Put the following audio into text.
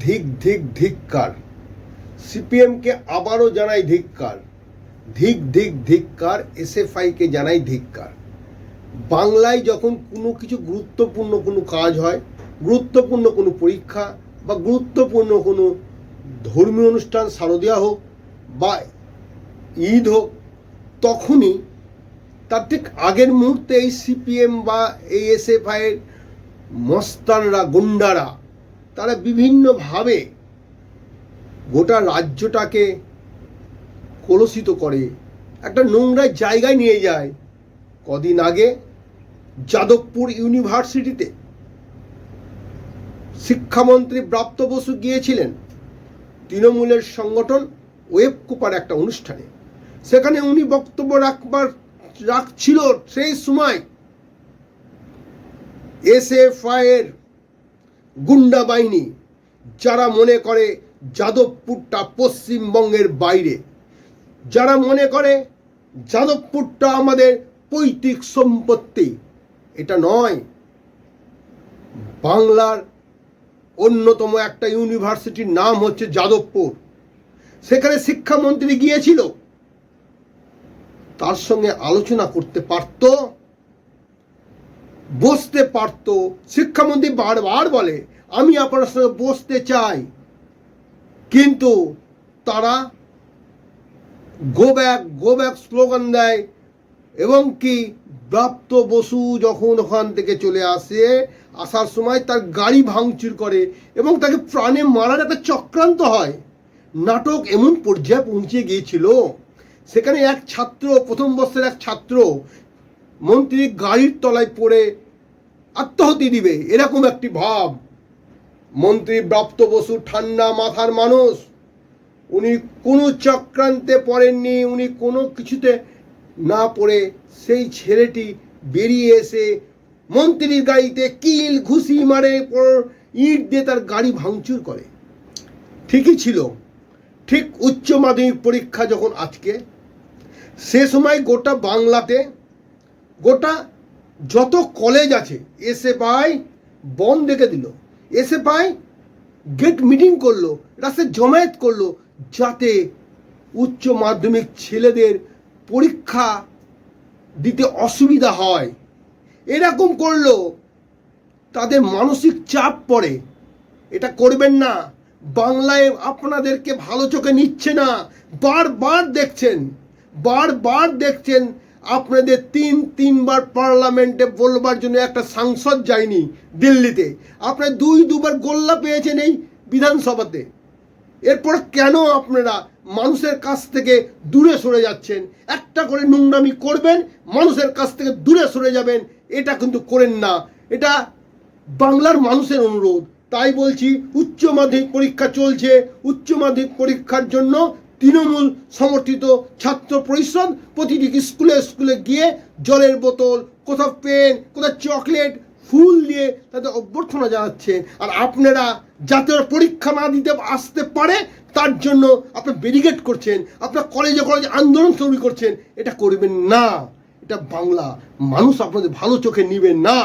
ধিক ধিক ধিক্কার। সিপিএমকে আবারও জানাই ধিক্কার, ধিক ধিক ধিক্কার। এসএফআইকে জানাই ধিক্কার। বাংলায় যখন কোনো কিছু গুরুত্বপূর্ণ কোনো কাজ হয়, গুরুত্বপূর্ণ কোনো পরীক্ষা বা গুরুত্বপূর্ণ কোনো ধর্মীয় অনুষ্ঠান, শারদীয়া হোক বা ঈদ হোক, তখনই তার ঠিক আগের মুহূর্তে এই সিপিএম বা এই এসএফআইয়ের মস্তানরা, গুন্ডারা, তারা বিভিন্নভাবে গোটা রাজ্যটাকে কলুষিত করে, একটা নোংরা জায়গায় নিয়ে যায়। কদিন আগে যাদবপুর ইউনিভার্সিটিতে শিক্ষামন্ত্রী ব্রাত্য বসু গিয়েছিলেন তৃণমূলের সংগঠন ওয়েবকুপার একটা অনুষ্ঠানে। সেখানে উনি বক্তব্য রাখছিল, সেই সময় এসএফআইয়ের গুন্ডা বাহিনী, যারা মনে করে যাদবপুরটা পশ্চিমবঙ্গের বাইরে, যারা মনে করে যাদবপুরটা আমাদের পৈতৃক সম্পত্তি, এটা নয়। বাংলার অন্যতম একটা ইউনিভার্সিটির নাম হচ্ছে যাদবপুর। সেখানে শিক্ষামন্ত্রী গিয়েছিল, তার সঙ্গে আলোচনা করতে পারত, বসতে পারত। শিক্ষামন্ত্রী বারবার বলে আমি আপনার সঙ্গে বসতে চাই, কিন্তু তারা গো ব্যাক স্লোগান দেয়। এবং কি ব্রাত্য বসু যখন ওখান থেকে চলে আসার সময় তার গাড়ি ভাঙচুর করে এবং তাকে প্রাণে মারার একটা চক্রান্ত হয়। নাটক এমন পর্যায়ে পৌঁছে গিয়েছিল, সেখানে এক ছাত্র, প্রথম বর্ষের এক ছাত্র মন্ত্রীর গাড়ির তলায় পড়ে আত্মহত্যা দিবে, এরকম একটি ভাব। মন্ত্রী ব্রাত্য বসু ঠান্ডা মাথার মানুষ, উনি কোনো চক্রান্তে পড়েননি, উনি কোনো কিছুতে না পড়ে সেই ছেলেটি বেরিয়ে এসে মন্ত্রীর গাড়িতে কিল ঘুষি মারে, ইট দিয়ে তার গাড়ি ভাঙচুর করে। ঠিকই ছিল। ঠিক উচ্চ মাধ্যমিক পরীক্ষা যখন আজকে, সে সময় গোটা বাংলাতে গোটা যত কলেজ আছে এসএফআই বন্ধ রেখে দিল। এসএফআই গেট মিটিং করলো, রাস্তায় জমায়েত করলো, যাতে উচ্চ মাধ্যমিক ছেলেদের পরীক্ষা দিতে অসুবিধা হয়। এরকম করলো, তাদের মানসিক চাপ পড়ে। এটা করবেন না। বাংলায় আপনাদেরকে ভালো চোখে নিচ্ছে না। বারবার দেখছেন আপনাদের তিনবার পার্লামেন্টে বলবার জন্য একটা সাংসদ যায়নি দিল্লিতে। আপনারা দুবার গোল্লা পেয়েছেন এই বিধানসভাতে। এরপর কেন আপনারা মানুষের কাছ থেকে দূরে সরে যাচ্ছেন? একটা করে নোংরামি করবেন, মানুষের কাছ থেকে দূরে সরে যাবেন, এটা কিন্তু করেন না। এটা বাংলার মানুষের অনুরোধ। তাই বলছি, উচ্চ মাধ্যমিক পরীক্ষা চলছে, উচ্চ মাধ্যমিক পরীক্ষার জন্য তৃণমূল সমর্থিত ছাত্র পরিষদ প্রতিটি স্কুলে গিয়ে জলের বোতল, কোথাও পেন, কোথাও চকলেট, ফুল দিয়ে তাদের অভ্যর্থনা জানাচ্ছে। আর আপনারা যাতে পরীক্ষা না দিতে আসতে পারে তার জন্য আপনারা ব্যারিকেড করছেন, আপনারা কলেজে আন্দোলন শুরু করছেন। এটা করবেন না। এটা বাংলা মানুষ আপনাদের ভালো চোখে নিবেন না।